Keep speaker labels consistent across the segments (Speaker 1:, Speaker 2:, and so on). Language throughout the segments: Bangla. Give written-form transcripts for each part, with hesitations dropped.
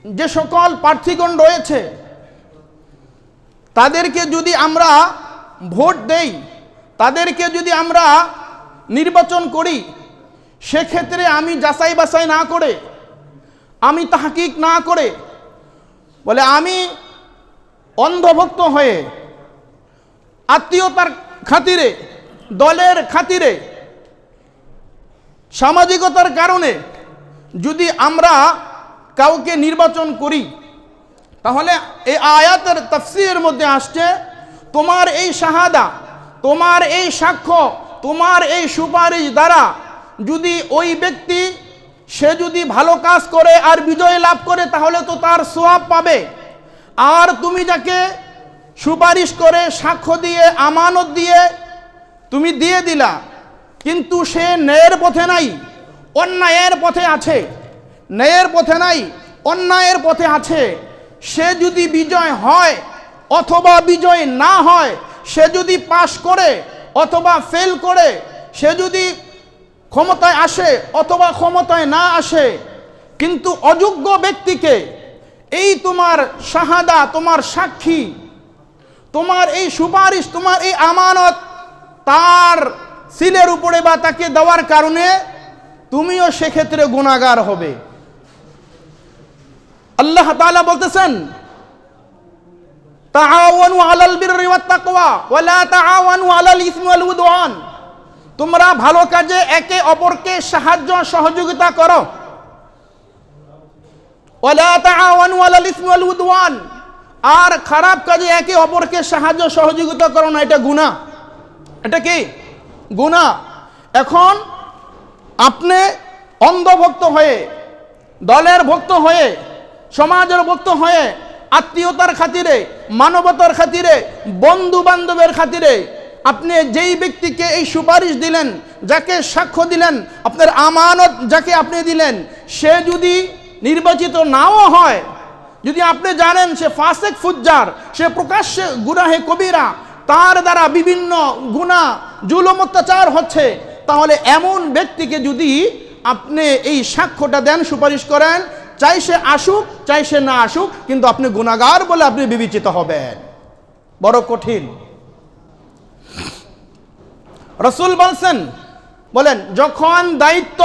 Speaker 1: যে সকল প্রার্থীগণ রয়েছে তাদেরকে যদি আমরা ভোট দেই, তাদেরকে যদি আমরা নির্বাচন করি, সেক্ষেত্রে আমি যাচাই বাছাই না করে, আমি তাহকিক না করে, বলে আমি অন্ধভক্ত হয়ে আত্মীয়তার খাতিরে, দলের খাতিরে, সামাজিকতার কারণে যদি আমরা কাউকে নির্বাচন করি, তাহলে এই আয়াতের তাফসীরের মধ্যে আসছে তোমার এই শাহাদা, তোমার এই সাক্ষ্য, তোমার এই সুপারিশ দ্বারা যদি ওই ব্যক্তি সে যদি ভালো কাজ করে আর বিজয় লাভ করে তাহলে তো তার সওয়াব পাবে। আর তুমি যাকে সুপারিশ করে সাক্ষ্য দিয়ে আমানত দিয়ে তুমি দিয়ে দিলা, কিন্তু সে ন্যায়ের পথে নাই, অন্যায়ের পথে আছে, ন্যায়ের পথে নাই, অন্যায়ের পথে আছে, সে যদি বিজয় হয় অথবা বিজয় না হয়, সে যদি পাশ করে অথবা ফেল করে, সে যদি ক্ষমতায় আসে অথবা ক্ষমতায় না আসে, কিন্তু অযোগ্য ব্যক্তিকে এই তোমার শাহাদা, তোমার সাক্ষী, তোমার এই সুপারিশ, তোমার এই আমানত তার সিলের উপরে বা তাকে দেওয়ার কারণে তুমিও সেক্ষেত্রে গুনাহগার হবে। আল্লাহ তাআলা বলতেছেন তাআওয়ানু আলাল বিররি ওয়াত তাকওয়া ওয়া লা তাআওয়ানু আলাল ইসমি ওয়াল উদওয়ান, তোমরা ভালো কাজে একে অপরকে সাহায্য সহযোগিতা করো। ওয়া লা তাআওয়ানু আলাল ইসমি ওয়াল উদওয়ান, আর খারাপ কাজে একে অপরকে সাহায্য সহযোগিতা করো না, এটা গুনাহ। এটা কি? গুনাহ। এখন আপনি অন্ধভক্ত হয়ে, দলের ভক্ত হয়ে, সমাজের ভক্ত হয়ে, আত্মীয়তার খাতিরে, মানবতার খাতিরে, বন্ধু বান্ধবের খাতিরে আপনি যেই ব্যক্তিকে এই সুপারিশ দিলেন, যাকে সাক্ষ্য দিলেন, আপনার আমানত যাকে আপনি দিলেন, সে যদি নির্বাচিত নাও হয়, যদি আপনি জানেন সে ফাসিক ফুজ্জার, সে প্রকাশ্যে গুনাহে কবিরা, তার দ্বারা বিভিন্ন গুনাহ জুলুম অত্যাচার হচ্ছে, তাহলে এমন ব্যক্তিকে যদি আপনি এই সাক্ষ্যটা দেন, সুপারিশ করেন, চাই সে আসুক চাই সে না আসুক, কিন্তু আপনি গুনাহগার বলে আপনি বিবেচিত হবেন। বড় কঠিন। রাসূল বলেন যখন দায়িত্ব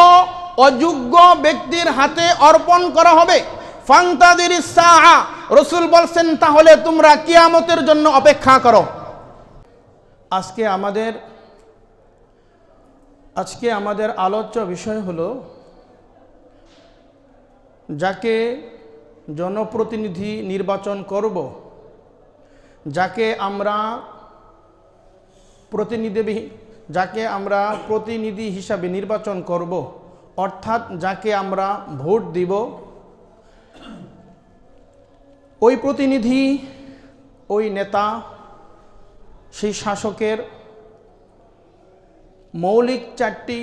Speaker 1: অযোগ্য ব্যক্তির হাতে অর্পণ করা হবে, ফান্তাদিরিস সাআ, রাসূল বলছেন তাহলে তোমরা কিয়ামতের জন্য অপেক্ষা করো। আজকে আমাদের আলোচ্য বিষয় হলো যাকে জনপ্রতিনিধি নির্বাচন করব, যাকে আমরা প্রতিনিধি হিসাবে নির্বাচন করব, অর্থাৎ যাকে আমরা ভোট দিব, ওই প্রতিনিধি, ওই নেতা, সেই শাসকের মৌলিক 4টি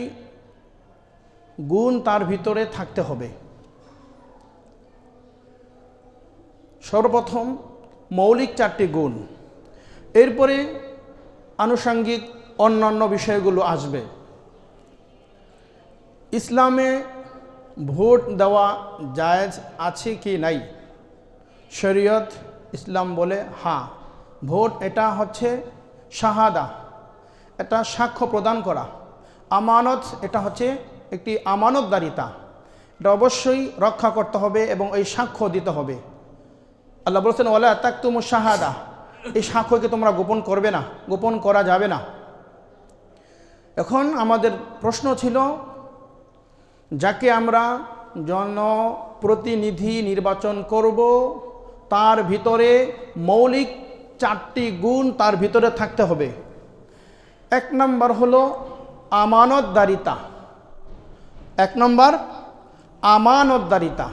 Speaker 1: গুণ তার ভিতরে থাকতে হবে। সর্বপ্রথম মৌলিক 4টি গুণ, এরপরে আনুষঙ্গিক অন্যান্য বিষয়গুলো আসবে। ইসলামে ভোট দেওয়া জায়েজ আছে কি নাই? শরীয়ত ইসলাম বলে হ্যাঁ, ভোট এটা হচ্ছে শাহাদা, এটা সাক্ষ্য প্রদান করা। আমানত এটা হচ্ছে একটি আমানতদারিতা, এটা অবশ্যই রক্ষা করতে হবে এবং এই সাক্ষ্য দিতে হবে। আল্লাহ বলছেন ওয়ালা তাকতুমুশ শাহাদা, এই সাক্ষ্যকে তোমরা গোপন করবে না, গোপন করা যাবে না। এখন আমাদের প্রশ্ন ছিল, যাকে আমরা জনপ্রতিনিধি নির্বাচন করব, তার ভিতরে মৌলিক 4টি গুণ তার ভিতরে থাকতে হবে। 1 নম্বর হলো আমানতদারিতা। 1 নম্বর আমানতদারিতা।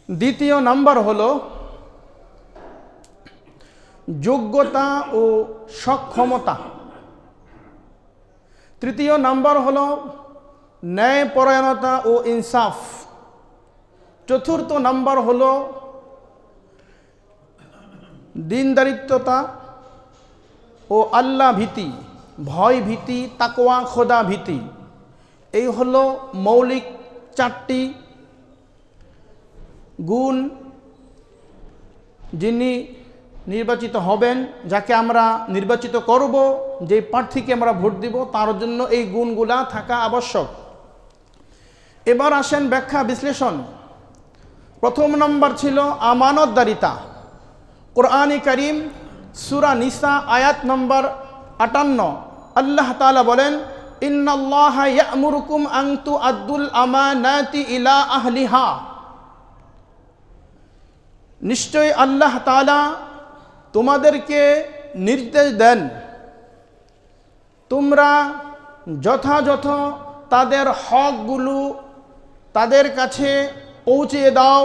Speaker 1: 2য় নম্বর হলো যোগ্যতা ও সক্ষমতা। 3য় নম্বর হলো ন্যায়পরায়ণতা ও ইনসাফ। 4র্থ নম্বর হলো দিনদারিত্বতা ও আল্লাহ ভীতি, ভয় ভীতি, তাকওয়া, খোদা ভীতি। এই হলো মৌলিক 4টি গুণ যিনি নির্বাচিত হবেন, যাকে আমরা নির্বাচিত করব, যে প্রার্থীকে আমরা ভোট দিব, তার জন্য এই গুণগুলা থাকা আবশ্যক। এবার আসেন ব্যাখ্যা বিশ্লেষণ। প্রথম নম্বর ছিল আমানতদারিতা। কোরআনে কারীম সূরা নিসা আয়াত নম্বর 58 আল্লাহ তাআলা বলেন, ইন্নাল্লাহা ইয়া'মুরুকুম আন তু'আদ্দুল আমানাতি ইলা আহলিহা। নিশ্চয় আল্লাহ তাআলা তোমাদেরকে নির্দেশ দেন তোমরা যথাযথ তাদের হকগুলো তাদের কাছে পৌঁছে দাও,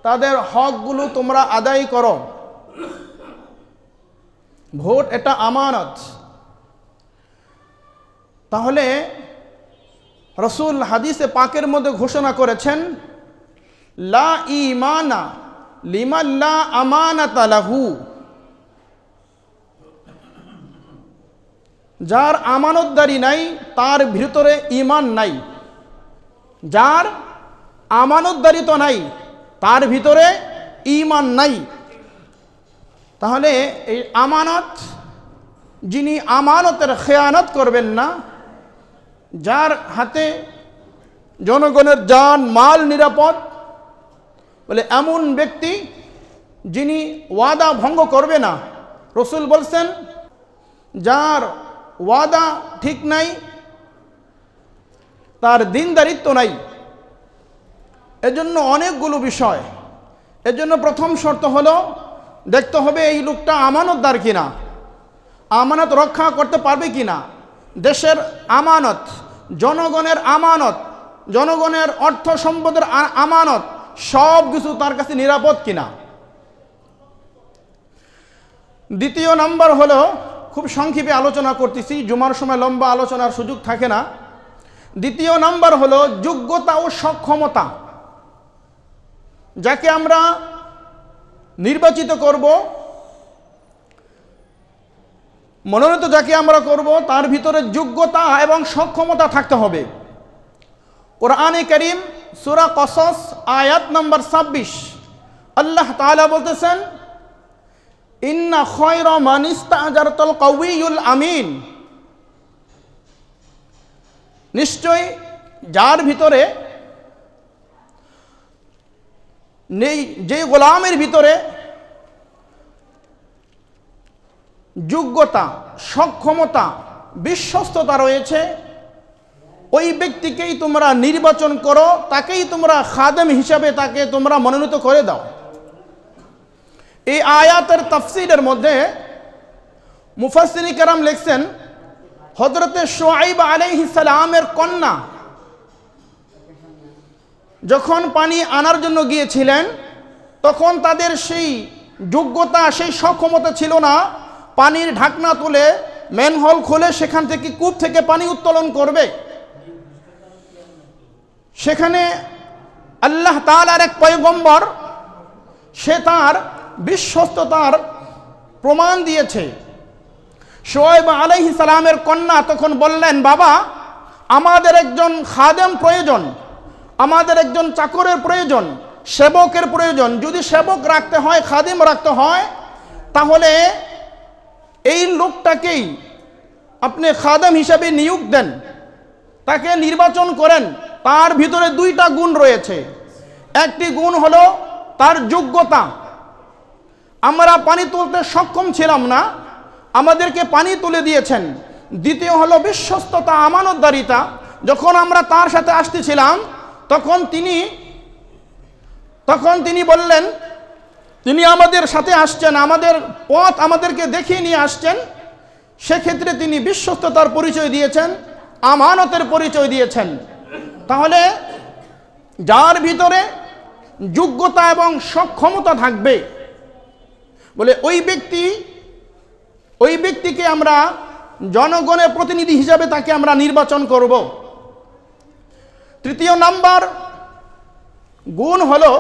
Speaker 1: তাদের হকগুলো তোমরা আদায় করো। ভোট এটা আমানত। তাহলে রাসূল হাদিসে পাকের মধ্যে ঘোষণা করেছেন, লা ঈমানা লিমান লা আমানাতা লাহু। যার আমানতদারি নাই তার ভিতরে ঈমান নাই। যার আমানতদারিত নাই তার ভিতরে ঈমান নাই। তাহলে এই আমানত, যিনি আমানতের খেয়ানত করবেন না, যার হাতে জনগণের জান মাল নিরাপদ, বলে এমন ব্যক্তি যিনি ওয়াদা ভঙ্গ করবে না। রাসূল বলছেন, যার ওয়াদা ঠিক নাই তার দিনদারিত্ব নাই। এজন্য অনেকগুলো বিষয়। এজন্য প্রথম শর্ত হলো দেখতে হবে এই লোকটা আমানতদার কিনা, আমানত রক্ষা করতে পারবে কিনা। দেশের আমানত, জনগণের আমানত, জনগণের অর্থ সম্পদের আমানত, সব কিছু তার কাছে নিরাপদ কিনা। দ্বিতীয় নাম্বার হলো, খুব সংক্ষেপে আলোচনা করতেছি, জুমার সময় লম্বা আলোচনার সুযোগ থাকে না। দ্বিতীয় নাম্বার হলো যোগ্যতা ও সক্ষমতা। যাকে আমরা নির্বাচিত করব, মনোনীত যাকে আমরা করব, তার ভিতরে যোগ্যতা এবং সক্ষমতা থাকতে হবে। কোরআনে কারীম সূরা কসস আয়াত নম্বর 26 আল্লাহ তাআলা বলতেছেন, ইন্না খায়রা মান ইসতা'জারতাল কাউইয়ুল আমিন। নিশ্চয় যার ভিতরে নেই, যে গোলামের ভিতরে যোগ্যতা, সক্ষমতা, বিশ্বস্ততা রয়েছে, ওই ব্যক্তিকেই তোমরা নির্বাচন করো, তাকেই তোমরা খাদেম হিসাবে তাকে তোমরা মনোনীত করে দাও। এই আয়াতের তাফসীরের মধ্যে মুফাসসিরিন কেরাম লিখছেন, হযরতে শুআইব আলাইহিস সালামের কন্যা যখন পানি আনার জন্য গিয়েছিলেন, তখন তাদের সেই যোগ্যতা, সেই সক্ষমতা ছিল না পানির ঢাকনা তুলে ম্যানহোল খুলে সেখান থেকে কূপ থেকে পানি উত্তোলন করবে। সেখানে আল্লাহ তাআলার এক পয়গম্বর, সে তার বিশ্বস্ততার প্রমাণ দিয়েছে। শুআইব আলাইহিস সালামের কন্যা তখন বললেন, বাবা, আমাদের একজন খাদেম প্রয়োজন, আমাদের একজন চাকরের প্রয়োজন, সেবকের প্রয়োজন। যদি সেবক রাখতে হয়, খাদেম রাখতে হয়, তাহলে এই লোকটাকেই আপনি খাদেম হিসাবে নিয়োগ দেন, তাকে নির্বাচন করেন। তার ভিতরে দুইটা গুণ রয়েছে। একটি গুণ হলো তার যোগ্যতা। আমরা পানি তুলতে সক্ষম ছিলাম না, আমাদেরকে পানি তুলে দিয়েছেন। দ্বিতীয় হলো বিশ্বস্ততা, আমানতদারিতা। যখন আমরা তার সাথে আসতেছিলাম, তখন তিনি বললেন, তিনি আমাদের সাথে আসছেন, আমাদের পথ আমাদেরকে দেখিয়ে নিয়ে আসছেন। সেক্ষেত্রে তিনি বিশ্বস্ততার পরিচয় দিয়েছেন, আমানতের পরিচয় দিয়েছেন। তাহলে যার ভিতরে যোগ্যতা এবং সক্ষমতা থাকবে, বলে ওই ব্যক্তিকে আমরা জনগণের প্রতিনিধি হিসাবে তাকে আমরা নির্বাচন করব। তৃতীয় নাম্বার গুণ হলো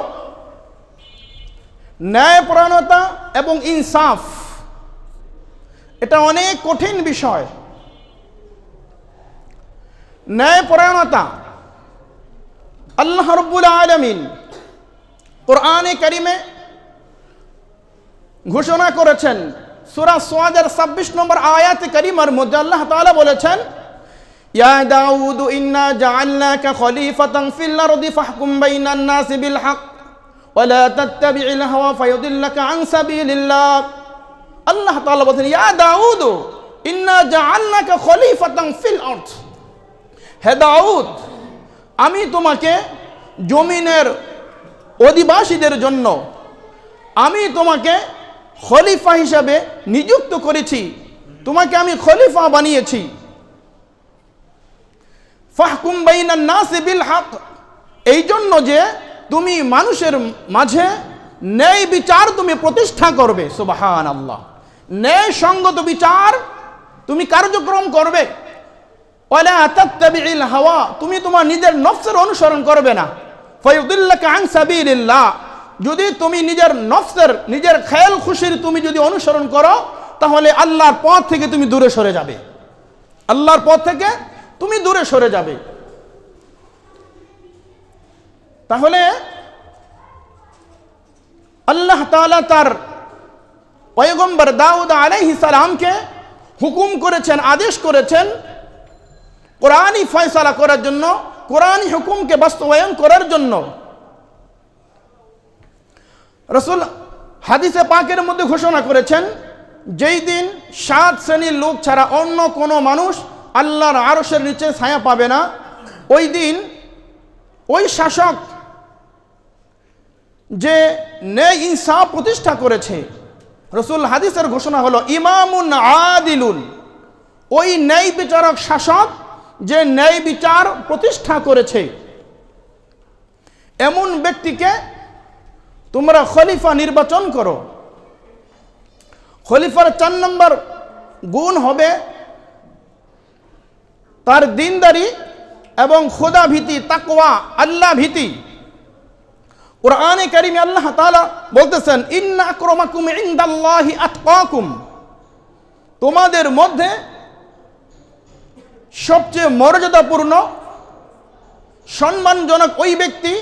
Speaker 1: ন্যায়পরায়ণতা এবং ইনসাফ। এটা অনেক কঠিন বিষয়। ন্যায়পরায়ণতা, আল্লাহ রাব্বুল আলামিন কোরআনে কারিমে ঘোষণা করেছেন, সূরা সাদের 26 নম্বর আয়াতে কারিমার মধ্যে আল্লাহ তাআলা বলেছেন, ইয়া দাউদ ইন্না জাআলনাকা খলিফাতান ফিল আরদি ফাহকুম বাইনান নাসি বিল হক ওয়া লা তাত্তাবি'ল হাওয়া ফায়ুদিল্লাকা আন সাবিলিল্লাহ। আল্লাহ তাআলা বলেন, ইয়া দাউদ ইন্না জাআলনাকা খলিফাতান ফিল আরদ, হে দাউদ আমি তোমাকে জমিনের অধিবাসীদের জন্য আমি তোমাকে খলিফা হিসাবে নিযুক্ত করেছি, তোমাকে আমি খলিফা বানিয়েছি। ফাহকুম বাইনান নাসি বিল হক, এই জন্য যে তুমি মানুষের মাঝে ন্যায় বিচার তুমি প্রতিষ্ঠা করবে। সুবহানাল্লাহ, ন্যায় সঙ্গত বিচার তুমি কার্যক্রম করবে। ওয়ালা তাত্তাবি'ল হাওয়া, তুমি তোমার নিজের নফসের অনুসরণ করবে না। ফায়ুদিল্লাকা আন সাবিলিল্লাহ, যদি তুমি নিজের নফসের নিজের খেয়াল খুশির তুমি যদি অনুসরণ করো তাহলে আল্লাহর পথ থেকে তুমি দূরে সরে যাবে, আল্লাহর পথ থেকে তুমি দূরে সরে যাবে। তাহলে আল্লাহ তাআলা তার পয়গম্বর দাউদ আলাইহিস সালামকে হুকুম করেছেন, আদেশ করেছেন কোরআনই ফয়সালা করার জন্য, কোরআনই হুকুমকে বাস্তবায়ন করার জন্য। রাসূল হাদিসে পাকের মধ্যে ঘোষণা করেছেন, যেই দিন 7 শ্রেণীর লোক ছাড়া অন্য কোনো মানুষ আল্লাহর আরশের নিচে ছায়া পাবে না, ওই দিন ওই শাসক যে ন্যায় ইনসাফ প্রতিষ্ঠা করেছে, রাসূল হাদিসের ঘোষণা হলো ইমামুন আদিলুন, ওই ন্যায় বিচারক শাসক যে ন্যায় বিচার প্রতিষ্ঠা করেছে, এমন ব্যক্তিকে তোমরা খলিফা নির্বাচন করো। খলিফার 4 নম্বর গুণ হবে তার দিনদারি এবং খোদা ভীতি, তাকওয়া, আল্লাহ ভীতি। কুরআনে কারীমে আল্লাহ তাআলা বলতেছেন, ইন্না আকরামাকুম ইনদাল্লাহি আতকাকুম, তোমাদের মধ্যে সবচেয়ে মর্যাদাপূর্ণ সম্মানজনক ওই ব্যক্তি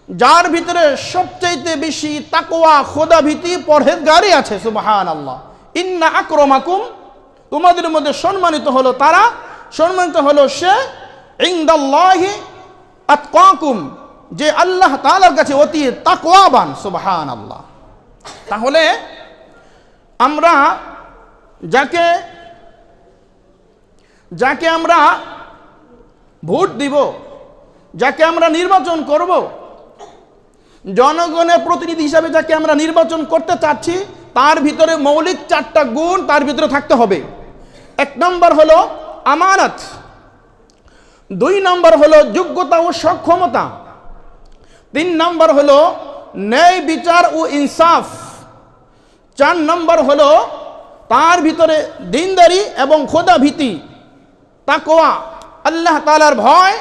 Speaker 1: যার ভিতরে সবচাইতে বেশি তাকওয়া, খোদা ভীতি, পরহেজগারি আছে। সুবহানাল্লাহ, ইন্না আকরামাকুম, তোমাদের মধ্যে সম্মানিত হলো তারা, সম্মানিত হলো সে ইনদাল্লাহি আতকাকুম, যে আল্লাহ তাআলার কাছে অতি তাকওয়াবান। সুবহানাল্লাহ। তাহলে আমরা যাকে আমরা ভোট দিব, যাকে আমরা নির্বাচন করব, জনগণের প্রতিনিধি হিসাবে যাকে আমরা নির্বাচন করতে চাচ্ছি, তার ভিতরে মৌলিক 4টা গুণ তার ভিতরে থাকতে হবে। 1 নম্বর হলো আমানত, 2 নম্বর হলো যোগ্যতা ও সক্ষমতা, 3 নম্বর হলো ন্যায় বিচার ও ইনসাফ, 4 নম্বর হলো তার ভিতরে দিনদারি এবং খোদা ভীতি, তাকওয়া, আল্লাহ তাআলার ভয়,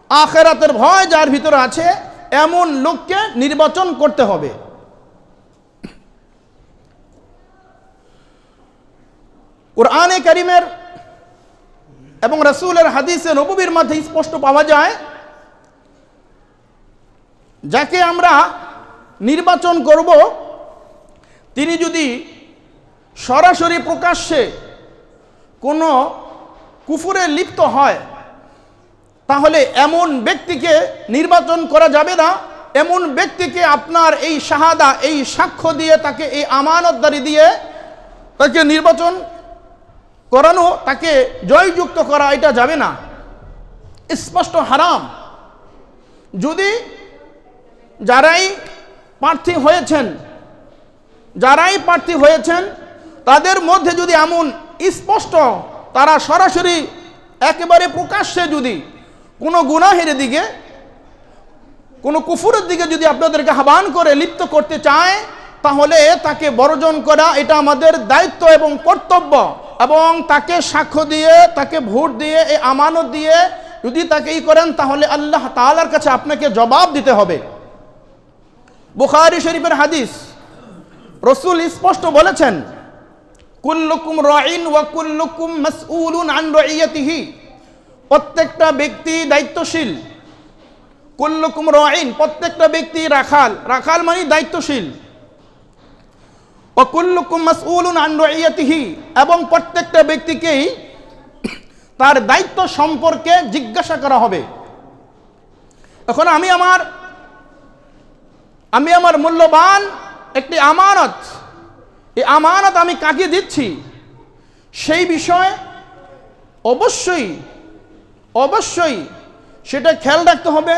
Speaker 1: আখিরাতের ভয় যার ভিতরে আছে, এমন লোককে নির্বাচন করতে হবে। কুরআনে কারীমের এবং রাসূলের হাদিসে নববীর মধ্যে স্পষ্ট পাওয়া যায়, যাকে আমরা নির্বাচন করব তিনি যদি সরাসরি প্রকাশ্যে কোনো কুফরে লিপ্ত হয় তাহলে এমন ব্যক্তিকে নির্বাচন করা যাবে না। এমন ব্যক্তিকে আপনার এই শাহাদা, এই সাক্ষ্য দিয়ে, তাকে এই আমানতদারি দিয়ে তাকে নির্বাচন করানো, তাকে জয়যুক্ত করা, এটা যাবে না, স্পষ্ট হারাম। যদি যারাই প্রার্থী হয়েছেন তাদের মধ্যে যদি এমন স্পষ্ট তারা সরাসরি একেবারে প্রকাশ্যে যদি কোনো গুনাহের দিকে, কোনো কুফুরের দিকে যদি আপনাদেরকে আহ্বান করে লিপ্ত করতে চায়, তাহলে তাকে বর্জন করা এটা আমাদের দায়িত্ব এবং কর্তব্য, এবং তাকে সাক্ষ্য দিয়ে, তাকে ভোট দিয়ে, এই আমানত দিয়ে যদি তাকে করেন তাহলে আল্লাহ তাআলার কাছে আপনাকে জবাব দিতে হবে। বুখারী শরীফের হাদিস, রাসূল স্পষ্ট বলেছেন, কুল্লুকুম রাইন ওয়া কুল্লুকুম মাসউলুন আন রাইয়াতিহি, প্রত্যেকটা ব্যক্তি দায়িত্বশীল, কুল্লুকুম রাঈন, প্রত্যেকটা ব্যক্তি রাখাল, রাখাল মানে দায়িত্বশীল। ও কুল্লুকুম মাসউলুন আন রাইয়াতিহি, এবং প্রত্যেকটা ব্যক্তিকেই তার দায়িত্ব সম্পর্কে জিজ্ঞাসা করা হবে। এখন আমি আমার মূল্যবান একটি আমানত, এই আমানত আমি কাকে দিচ্ছি সেই বিষয়ে অবশ্যই সেটা খেয়াল রাখতে হবে,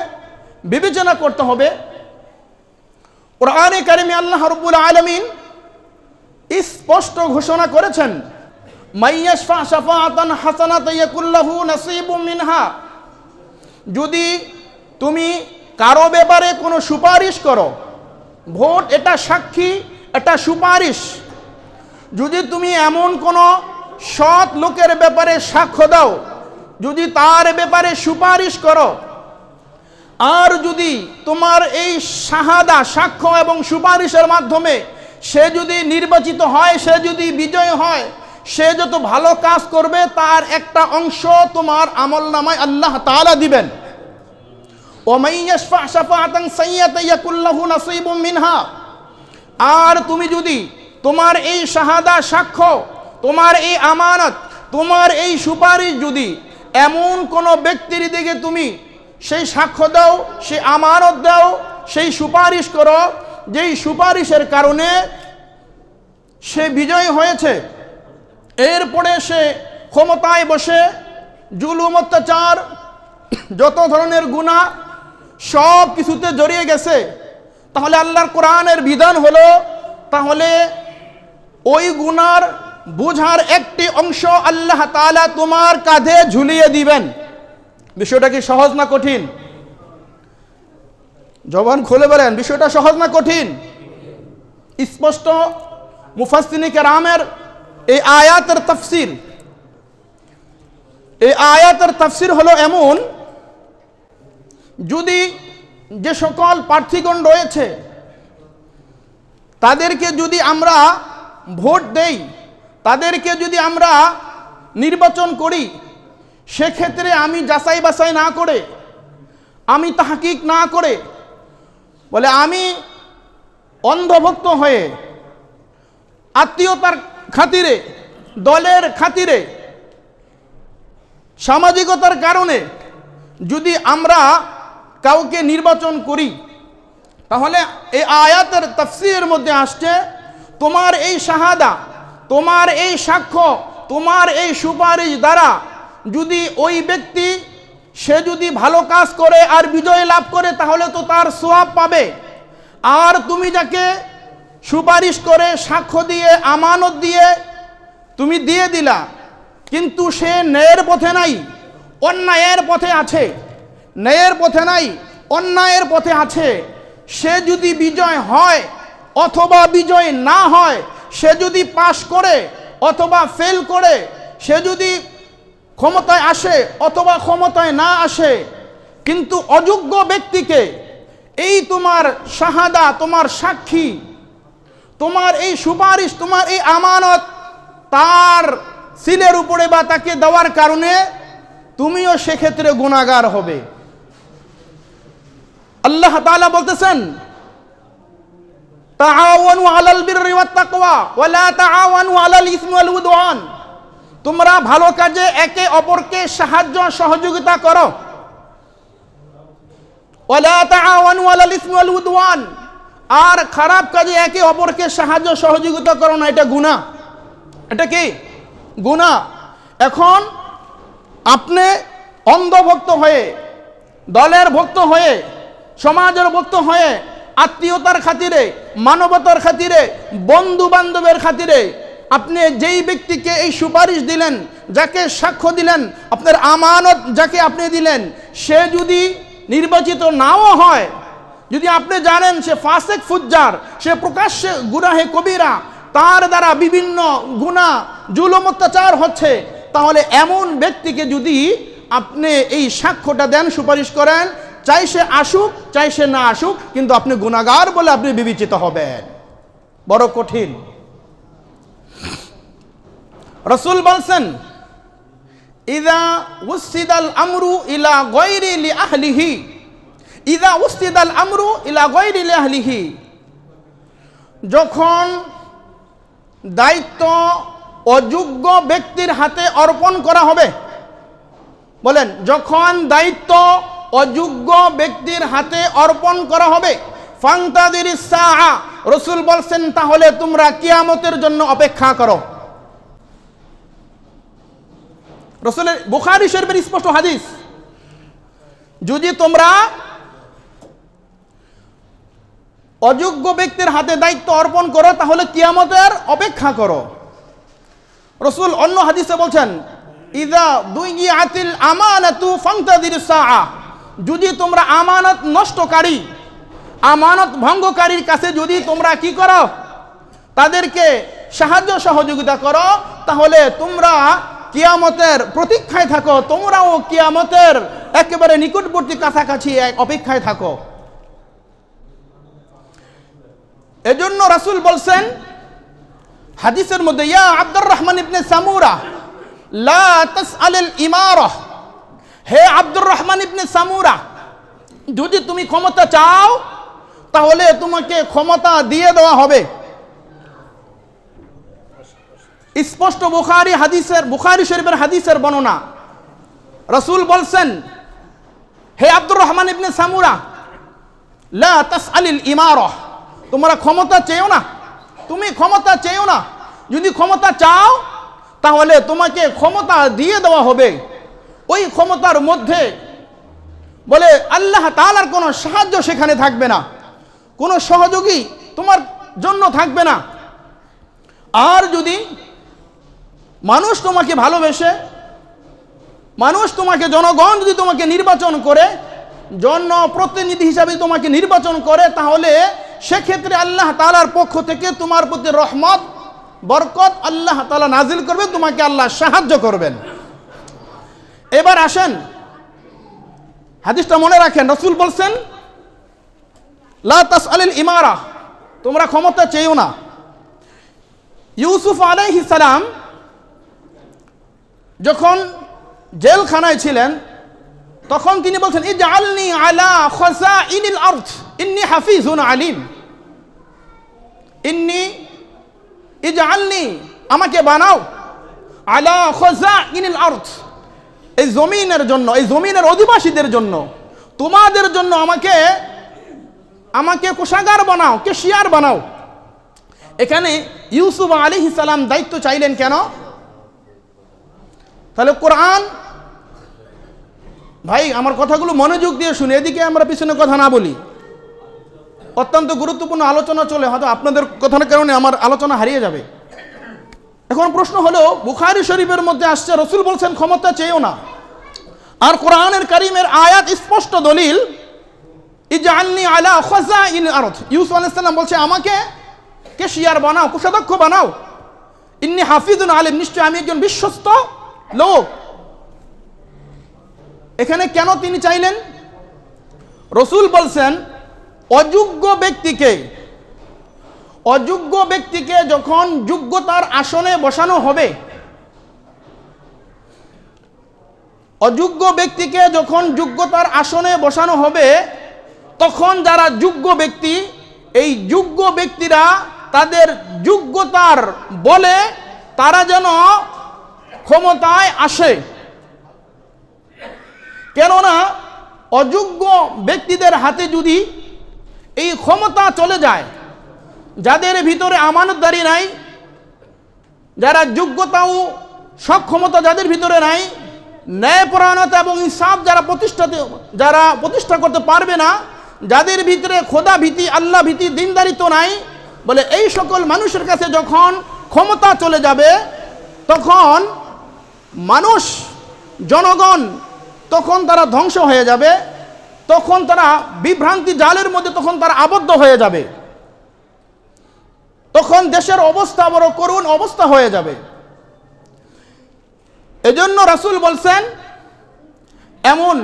Speaker 1: বিবেচনা করতে হবে। কোরআনে কারিমে আল্লাহ রাব্বুল আলামিন স্পষ্ট ঘোষণা করেছেন, মাইয়াশফা শাফাআতান হাসানাতান ইয়াকুল লাহু নাসীবুম মিনহা, যদি তুমি কারো ব্যাপারে কোনো সুপারিশ করো, ভোট এটা সাক্ষী, এটা সুপারিশ, যদি তুমি এমন কোনো সৎ লোকের ব্যাপারে সাক্ষ্য দাও, যদি তার ব্যাপারে সুপারিশ করো, আর যদি তোমার এই শাহাদা, সাক্ষ্য এবং সুপারিশের মাধ্যমে সে যদি নির্বাচিত হয়, সে যদি বিজয় হয়, সে যত ভালো কাজ করবে তার একটা অংশ তোমার আমলনামায় আল্লাহ তাআলা দিবেন। ওয়ামান ইয়াশফা শাফাআতান সাইয়্যাতান ইয়াকুল লাহু নাসীবুম মিনহা, আর তুমি যদি তোমার এই শাহাদা, সাক্ষ্য, তোমার এই আমানত, তোমার এই সুপারিশ যদি এমন কোন ব্যক্তির দিকে তুমি সেই সাক্ষ্য দাও, সেই আমানত দাও, সেই সুপারিশ করো, যেই সুপারিশের কারণে সে বিজয় হয়েছে, এরপরে সে ক্ষমতায় বসে জুলুম, অত্যাচার, যত ধরনের গুনাহ সব কিছুতে জড়িয়ে গেছে, তাহলে আল্লাহর কোরআনের বিধান হলো, তাহলে ওই গুনার বুঝার একটি অংশ আল্লাহ তাআলা তোমার কাঁধে ঝুলিয়ে দিবেন। বিষয়টা কি সহজ না কঠিন? জবান খুলে বলেন, বিষয়টা সহজ না কঠিন? স্পষ্ট মুফাসসিরিনে কেরামের এই আয়াতের তাফসীর হলো এমন, যদি যে সকল প্রার্থীগণ রয়েছে তাদেরকে যদি আমরা ভোট দেই, তাদেরকে যদি আমরা নির্বাচন করি, সেক্ষেত্রে আমি যাচাই বাছাই না করে, আমি তাহকিক না করে, বলে আমি অন্ধভক্ত হয়ে আত্মীয়তার খাতিরে, দলের খাতিরে, সামাজিকতার কারণে যদি আমরা কাউকে নির্বাচন করি, তাহলে এই আয়াতের তাফসীরের মধ্যে আসছে, তোমার এই শাহাদা, তোমার এই সাক্ষ্য, তোমার এই সুপারিশ দ্বারা যদি ওই ব্যক্তি সে যদি ভালো কাজ করে আর বিজয় লাভ করে, তাহলে তো তার সওয়াব পাবে। আর তুমি যাকে সুপারিশ করে, সাক্ষ্য দিয়ে, আমানত দিয়ে তুমি দিয়ে দিলা, কিন্তু সে ন্যায়ের পথে নাই, অন্যায়ের পথে আছে, ন্যায়ের পথে নাই, অন্যায়ের পথে আছে, সে যদি বিজয় হয় অথবা বিজয় না হয়, সে যদি পাশ করে অথবা ফেল করে, সে যদি ক্ষমতায় আসে অথবা ক্ষমতায় না আসে, কিন্তু অযোগ্য ব্যক্তিকে এই তোমার শাহাদা, তোমার সাক্ষী, তোমার এই সুপারিশ, তোমার এই আমানত তার সিলের উপরে বা তাকে দেওয়ার কারণে তুমিও সেক্ষেত্রে গুনাহগার হবে। আল্লাহ তাআলা বলতেছেন, তাআওয়ানু আলাল বিররি ওয়াত তাকওয়া ওয়া লা তাআওয়ানু আলাল ইসমি ওয়াল উদওয়ান, তোমরা ভালো কাজে একে অপরকে সাহায্য সহযোগিতা করো। ওয়া লা তাআওয়ানু আলাল ইসমি ওয়াল উদওয়ান, আর খারাপ কাজে একে অপরকে সাহায্য সহযোগিতা করো না, এটা গুনাহ। এটা কি? গুনাহ। এখন আপনি অন্ধভক্ত হয়ে, দলের ভক্ত হয়ে, সমাজের ভক্ত হয়ে, আত্মীয়তার খাতিরে, মানবতার খাতিরে, বন্ধু বান্ধবের খাতিরে আপনি যেই ব্যক্তিকে এই সুপারিশ দিলেন, যাকে সাক্ষ্য দিলেন, আপনার আমানত যাকে আপনি দিলেন, সে যদি নির্বাচিত নাও হয়, যদি আপনি জানেন সে ফাসিক ফুজ্জার, সে প্রকাশ্যে গুনাহে কবিরা, তার দ্বারা বিভিন্ন গুনাহ, জুলুম, অত্যাচার হচ্ছে, তাহলে এমন ব্যক্তিকে যদি আপনি এই সাক্ষ্যটা দেন, সুপারিশ করেন, চাই সে আসুক চাই সে না আসুক, কিন্তু আপনি গুনাহগার বলে আপনি বিবেচিত হবেন। বড় কঠিন। রাসূল বলছেন, ইযা উসিদাল আমরু ইলা গায়রি লিআহলিহি, ইদা উসতিদাল আমরু ইলা গায়রি আহলিহি, যখন দায়িত্ব অযোগ্য ব্যক্তির হাতে অর্পণ করা হবে। বলেন, যখন দায়িত্ব অযোগ্য ব্যক্তির হাতে অর্পণ করা হবে, ফান্তাদিরিস সাআ, রাসূল বলছেন তাহলে তোমরা কিয়ামতের জন্য অপেক্ষা করো। রাসূলের বুখারী শরীফের স্পষ্ট হাদিস, যদি তোমরা অযোগ্য ব্যক্তির হাতে দায়িত্ব অর্পণ করো তাহলে কিয়ামতের অপেক্ষা করো। রাসূল অন্য হাদিসে বলছেন, ইযা দুইয়াতিল আমানাতু ফান্তাদিরিস সাআ, যদি তোমরা আমানত নষ্টকারী, আমানত ভঙ্গকারীর কাছে যদি তোমরা কি করো, তাদেরকে সাহায্য সহযোগিতা করো, তাহলে তোমরা কিয়ামতের প্রতীক্ষায় থাকো, তোমরাও কিয়ামতের একেবারে নিকটবর্তী কাছাকাছি অপেক্ষায় থাকো। এজন্য রাসূল বলছেন হাদিসের মধ্যে, ইয়া আব্দুর রহমান ইবনে সামুরা লা তাসআলিল ইমারা, হে আব্দুর রহমান ইবনে সামুরা, যদি তুমি ক্ষমতা চাও তাহলে তোমাকে ক্ষমতা দিয়ে দেওয়া হবে। স্পষ্ট বুখারী শরীফের হাদিসের বর্ণনা। রাসূল বলছেন, হে আব্দুর রহমান ইবনে সামুরা, লা তাসআলিল ইমারা, তোমরা ক্ষমতা চেয়েও না, তুমি ক্ষমতা চেয়েও না, যদি ক্ষমতা চাও তাহলে তোমাকে ক্ষমতা দিয়ে দেওয়া হবে। ওই ক্ষমতার মধ্যে বলে আল্লাহ তাআলার কোনো সাহায্য সেখানে থাকবে না, কোনো সহযোগী তোমার জন্য থাকবে না। আর যদি মানুষ তোমাকে ভালোবেসে, মানুষ তোমাকে, জনগণ যদি তোমাকে নির্বাচন করে, জনপ্রতিনিধি হিসাবে তোমাকে নির্বাচন করে, তাহলে সেক্ষেত্রে আল্লাহ তাআলার পক্ষ থেকে তোমার প্রতি রহমত বরকত আল্লাহ তাআলা নাজিল করবে, তোমাকে আল্লাহ সাহায্য করবেন। এবার আসেন, হাদিসটা মনে রাখেন, রাসূল বলছেন লা তাসআলিল ইমারা, তোমরা ক্ষমতা চেয়েও না। ইউসুফ আলাইহিস সালাম যখন জেলখানায় ছিলেন, তখন তিনি বলছেন, ইজআলনি আলা খাযাইনিল আরদ ইন্নী হাফিজুন আলিম, ইজআলনি, আমাকে বানাও, আলা খাযাইনিল আরদ, এই জমিনের জন্য, এই জমিনের অধিবাসীদের জন্য, তোমাদের জন্য আমাকে কোষাগার বানাও, কেশিয়ার বানাও। এখানে ইউসুফ আলাইহিস সালাম দায়িত্ব চাইলেন কেন? তাহলে কোরআন, ভাই আমার কথাগুলো মনোযোগ দিয়ে শুনে, এদিকে আমরা পিছনে কথা না বলি, অত্যন্ত গুরুত্বপূর্ণ আলোচনা চলে, হয়তো আপনাদের কথার কারণে আমার আলোচনা হারিয়ে যাবে। এখন প্রশ্ন হলো, বুখারী শরীফের মধ্যে আসছে রাসূল বলছেন ক্ষমতা চেয়েও না, আর কোরআনের কারীমের আয়াত স্পষ্ট দলিল, ইজআলনি আলা খাযাইনিল আরদ, ইউসুফ আলাইহিস সালাম বলছে আমাকে কেশিয়ার বানাও, কোষাধ্যক্ষ বানাও, ইন্নী হাফিজুন আলিম, নিশ্চয় আমি একজন বিশ্বস্ত লোক। এখানে কেন তিনি চাইলেন? রাসূল বলছেন অযোগ্য ব্যক্তিকে যখন যোগ্যতার আসনে বসানো হবে, অযোগ্য ব্যক্তিকে যখন যোগ্যতার আসনে বসানো হবে, তখন যারা যোগ্য ব্যক্তি, এই যোগ্য ব্যক্তিরা তাদের যোগ্যতার বলে তারা যেন ক্ষমতায় আসে। কেননা অযোগ্য ব্যক্তিদের হাতে যদি এই ক্ষমতা চলে যায়, যাদের ভিতরে আমানতদারি নাই, যারা যোগ্যতা ও সক্ষমতা যাদের ভিতরে নাই, ন্যায়পরায়ণতা এবং ইনসাফ যারা প্রতিষ্ঠা করতে পারবে না, যাদের ভিতরে খোদা ভীতি, আল্লাহ ভীতি, দিনদারিত্ব নাই, বলে এই সকল মানুষের কাছে যখন ক্ষমতা চলে যাবে, তখন মানুষ, জনগণ, তখন তারা ধ্বংস হয়ে যাবে, তখন তারা বিভ্রান্তি জালের মধ্যে তখন তারা আবদ্ধ হয়ে যাবে, তখন দেশের অবস্থা বড় করুণ অবস্থা হয়ে যাবে। এজন্য রাসূল বলছেন এমন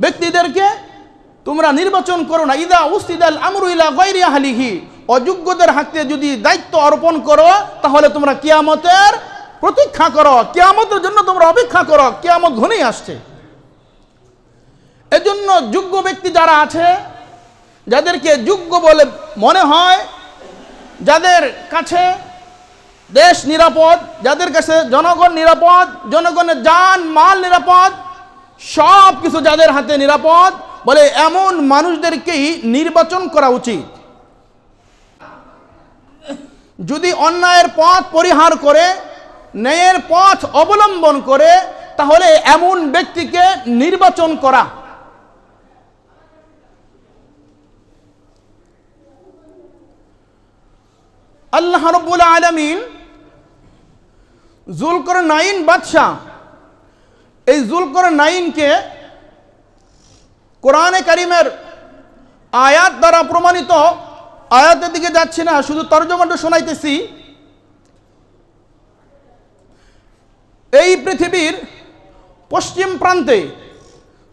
Speaker 1: ব্যক্তিদেরকে তোমরা নির্বাচন করো না, ইদা উসতিদাল আমরু ইলা গায়রি আহলিহি, অযোগ্যদের হাতে যদি দায়িত্ব অর্পণ করো তাহলে তোমরা কিয়ামতের প্রতীক্ষা করো, কিয়ামতের জন্য তোমরা অপেক্ষা করো, কিয়ামত ঘনিয়ে আসছে। এজন্য যোগ্য ব্যক্তি যারা আছে, যাদেরকে যোগ্য বলে মনে হয়, যাদের কাছে দেশ নিরাপদ, যাদের কাছে জনগণ নিরাপদ, জনগণের জান মাল নিরাপদ, সব কিছু যাদের হাতে নিরাপদ, বলে এমন মানুষদেরকেই নির্বাচন করা উচিত। যদি অন্যায়ের পথ পরিহার করে ন্যায়ের পথ অবলম্বন করে, তাহলে এমন ব্যক্তিকে নির্বাচন করা। আল্লাহ রাব্বুল আলামিন যুলকারনাইন বাদশাহ, এই যুলকারনাইনকে কোরআনে কারিমের আয়াত দ্বারা প্রমাণিত, আয়াতের দিকে যাচ্ছি না, শুধু তর্জমাটা শোনাইতেছি। এই পৃথিবীর পশ্চিম প্রান্তে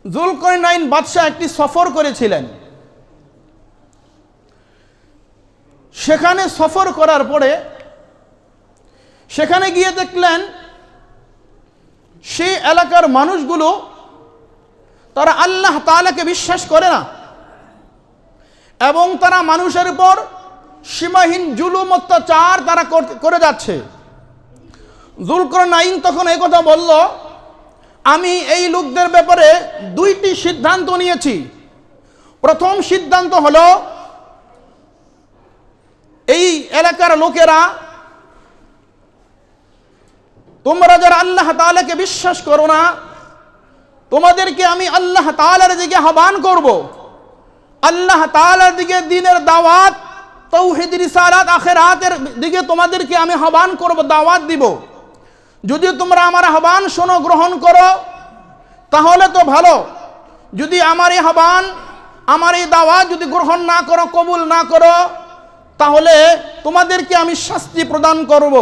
Speaker 1: যুলকারনাইন বাদশাহ একটি সফর করেছিলেন। সেখানে সফর করার পরে সেখানে গিয়ে দেখলেন সেই এলাকার মানুষগুলো তারা আল্লাহ তাআলাকে বিশ্বাস করে না এবং তারা মানুষের উপর সীমাহীন জুলুম অত্যাচার তারা করে যাচ্ছে। যুলকারনাইন তখন এই কথা বলল, আমি এই লোকদের ব্যাপারে দুইটি সিদ্ধান্ত নিয়েছি। প্রথম সিদ্ধান্ত হলো, এই এলাকার লোকেরা, তোমরা যারা আল্লাহ তাআলাকে বিশ্বাস করো না, তোমাদেরকে আমি আল্লাহ তাআলার দিকে আহ্বান করব, আল্লাহ তাআলার দিকে দ্বীনের দাওয়াত, তাওহীদ রিসালাত আখিরাতের দিকে তোমাদেরকে আমি আহ্বান করব, দাওয়াত দিব। যদি তোমরা আমার আহ্বান শোনো, গ্রহণ করো, তাহলে তো ভালো। যদি আমার এই আহ্বান, আমার এই দাওয়াত যদি গ্রহণ না করো, কবুল না করো, তাহলে তোমাদেরকে আমি শাস্তি প্রদান করব।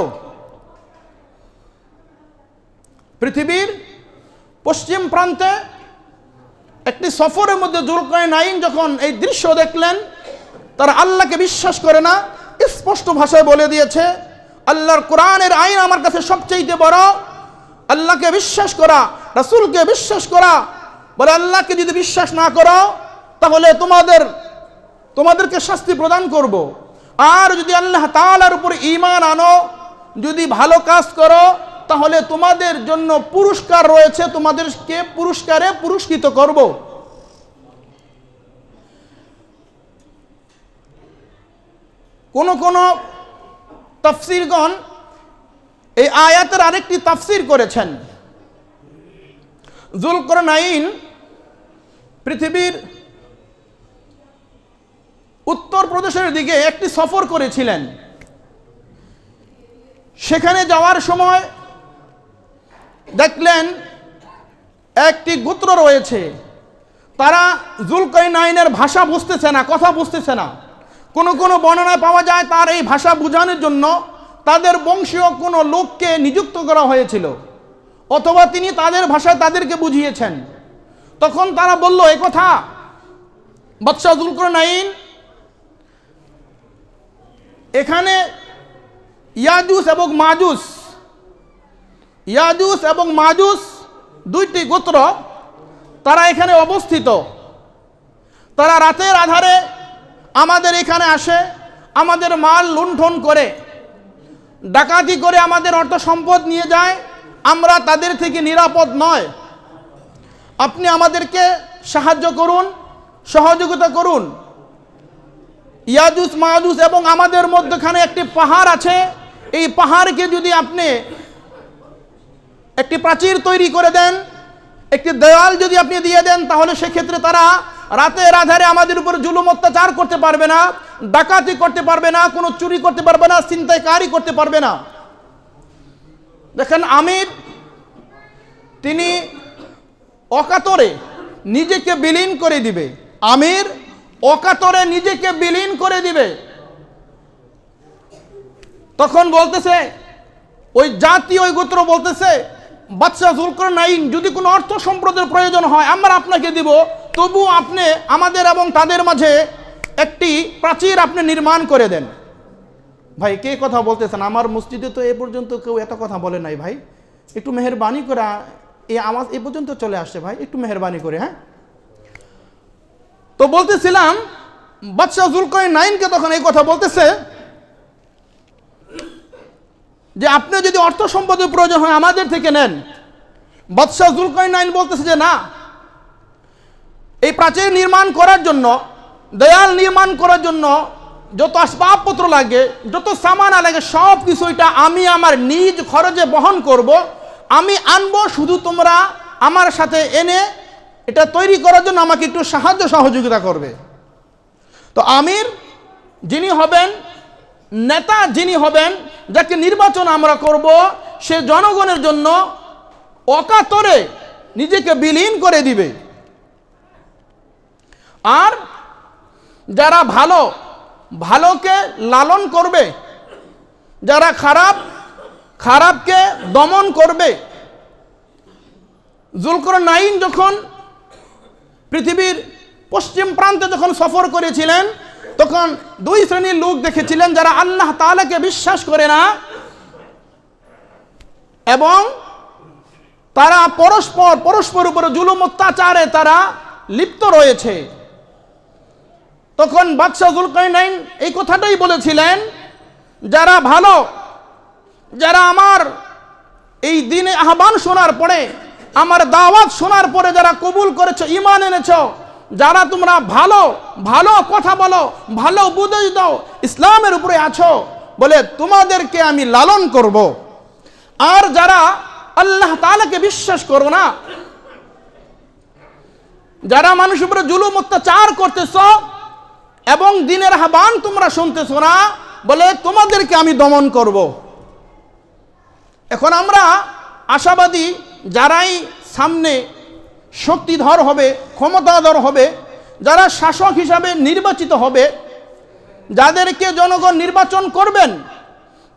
Speaker 1: পৃথিবীর পশ্চিম প্রান্তে একটি সফরের মধ্যে যুলকারনাইন যখন এই দৃশ্য দেখলেন, তারা আল্লাহকে বিশ্বাস করে না, স্পষ্ট ভাষায় বলে দিয়েছে, আল্লাহর কোরআনের আইন আমার কাছে সবচেয়ে বড়। আল্লাহকে বিশ্বাস করা, রাসূলকে বিশ্বাস করা। বলে আল্লাহকে যদি বিশ্বাস না করো, তাহলে তোমাদেরকে শাস্তি প্রদান করব। আর যদি আল্লাহ তাআলার উপর ঈমান আনো, যদি ভালো কাজ করো, তাহলে তোমাদের জন্য পুরস্কার রয়েছে, তোমাদেরকে পুরস্কারে পুরস্কৃত করব। কোন তাফসীরগণ এই আয়াতের আরেকটি তাফসীর করেছেন। যুলকারনাইন পৃথিবীর উত্তর প্রদেশের দিকে একটি সফর করেছিলেন। সেখানে যাওয়ার সময় দেখলেন একটি গোত্র রয়েছে, তারা যুলকারনাইনের ভাষা বুঝতেছে না, কথা বুঝতেছে না। কোন বর্ণনায় পাওয়া যায় তার এই ভাষা বোঝানোর জন্য তাদের বংশীয় কোনো লোককে নিযুক্ত করা হয়েছিল, অথবা তিনি তাদের ভাষায় তাদেরকে বুঝিয়েছেন। তখন তারা বলল, এই কথা বাদশাহ যুলকারনাইন, এখানে ইয়াজুজ এবং মাজুস দুইটি গোত্র, তারা এখানে অবস্থিত। তারা রাতের আধারে আমাদের এখানে আসে, আমাদের মাল লুণ্ঠন করে, ডাকাতি করে আমাদের অর্থ সম্পদ নিয়ে যায়। আমরা তাদের থেকে নিরাপদ নয়। আপনি আমাদেরকে সাহায্য করুন, সহযোগিতা করুন। ইয়াজুজ মাজুজ এবং আমাদের মধ্যখানে একটি পাহাড় আছে, এই পাহাড়কে যদি আপনি একটি প্রাচীর তৈরি করে দেন, একটি দেওয়াল যদি আপনি দিয়ে দেন, তাহলে সেক্ষেত্রে তারা রাতের আধারে আমাদের উপর জুলুম অত্যাচার করতে পারবে না, ডাকাতি করতে পারবে না, কোনো চুরি করতে পারবে না, ছিনতাইকারী করতে পারবে না। দেখেন, আমির তিনি অকাতরে নিজেকে বিলীন করে দিবে, আমির অকাতরে নিজেকে বিলীন করে দিবে। তখন বলতেছে ওই জাতি, ওই গোত্র বলতেছে, বাদশাহ যুলকারনাইন, যদি কোনো অর্থ সম্পদের প্রয়োজন হয় আমরা আপনাকে দিব, তবু আপনি আমাদের এবং তাদের মাঝে একটি প্রাচীর আপনি নির্মাণ করে দেন। ভাই, কে কথা বলতেছেন? আমার মসজিদে তো এ পর্যন্ত কেউ এত কথা বলে নাই ভাই, একটু মেহেরবানি করে, এই আওয়াজ এ পর্যন্ত চলে আসছে ভাই, একটু মেহেরবানি করে। হ্যাঁ, তো বলতেছিলাম বাদশাহ যুলকারনাইনকে তখন এই কথা বলতেছে যে আপনি যদি অর্থ সম্পদের প্রয়োজন হয় আমাদের থেকে নেন। বাদশাহ যুলকারনাইন বলতেছে যে না, এই প্রাচীর নির্মাণ করার জন্য, দেয়াল নির্মাণ করার জন্য যত আসবাবপত্র লাগে, যত সামান লাগে, সব কিছু এটা আমি আমার নিজ খরচে বহন করব, আমি আনবো, শুধু তোমরা আমার সাথে এনে এটা তৈরি করার জন্য আমাকে একটু সাহায্য সহযোগিতা করবে। তো আমির যিনি হবেন, নেতা যিনি হবেন, যাকে নির্বাচন আমরা করব, সে জনগণের জন্য অকাতরে নিজেকে বিলীন করে দিবে। আর যারা ভালো, ভালোকে লালন করবে, যারা খারাপ, খারাপকে দমন করবে। যুলকারনাইন যখন পৃথিবীর পশ্চিম প্রান্তে যখন সফর করেছিলেন, তখন দুই শ্রেণীর লোক দেখেছিলেন, যারা আল্লাহ তাআলাকে বিশ্বাস করে না এবং তারা পরস্পর উপরে জুলুম অত্যাচারে তারা লিপ্ত রয়েছে। তখন বাদশাহ যুলকারনাইন এই কথাটাই বলেছিলেন, যারা ভালো, যারা আমার এই দিনে আহ্বান শোনার পরে, আমার দাওয়াত শোনার পরে যারা কবুল করেছো, ঈমান এনেছো, যারা তোমরা ভালো ভালো কথা বলো, ভালো উপদেশ দাও, ইসলামের উপরে আছো, বলে তোমাদেরকে আমি লালন করব। আর যারা আল্লাহ তাআলাকে বিশ্বাস করো না, যারা মানুষের উপরে জুলুম অত্যাচার করতেছ এবং দিনের আহ্বান তোমরা শুনতেছ না, বলে তোমাদেরকে আমি দমন করব। এখন আমরা আশাবাদী, যারাই সামনে শক্তিধর হবে, ক্ষমতাধর হবে, যারা শাসক হিসাবে নির্বাচিত হবে, যাদেরকে জনগণ নির্বাচন করবেন,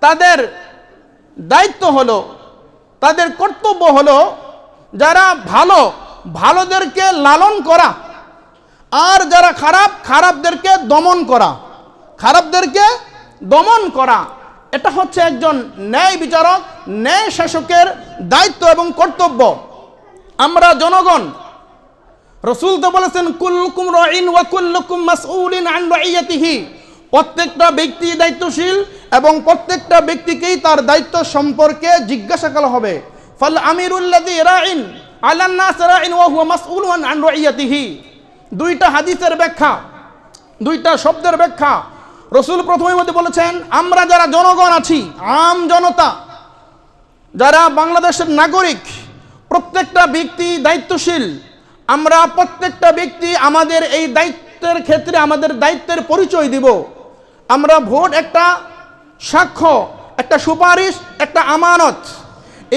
Speaker 1: তাদের দায়িত্ব হলো, তাদের কর্তব্য হলো, যারা ভালো, ভালোদেরকে লালন করা, আর যারা খারাপ, খারাপদেরকে দমন করা, খারাপদেরকে দমন করা। এটা হচ্ছে একজন ন্যায় বিচারক, ন্যায় শাসকের দায়িত্ব এবং কর্তব্য। আমরা জনগণ, রাসূল তো বলেছেন কুল্লুকুম রাইন ওয়া কুল্লুকুম মাসউলিন আন রাইয়াতিহি, প্রত্যেকটা ব্যক্তি দায়িত্বশীল এবং প্রত্যেকটা ব্যক্তিকেই তার দায়িত্ব সম্পর্কে জিজ্ঞাসা করা হবে। ফাল আমিরুল্লাযী রাইন আলান নাস রাইন ওয়া হুয়া মাসউলুন আন রাইয়াতিহি। দুইটা হাদিসের ব্যাখ্যা, দুইটা শব্দের ব্যাখ্যা। রাসূল প্রথমের মধ্যে বলেছেন, আমরা যারা জনগণ আছি, আম জনতা, যারা বাংলাদেশের নাগরিক, প্রত্যেকটা ব্যক্তি দায়িত্বশীল। আমরা প্রত্যেকটা ব্যক্তি আমাদের এই দায়িত্বের ক্ষেত্রে আমাদের দায়িত্বের পরিচয় দিব। আমরা ভোট একটা সাক্ষ্য, একটা সুপারিশ, একটা আমানত।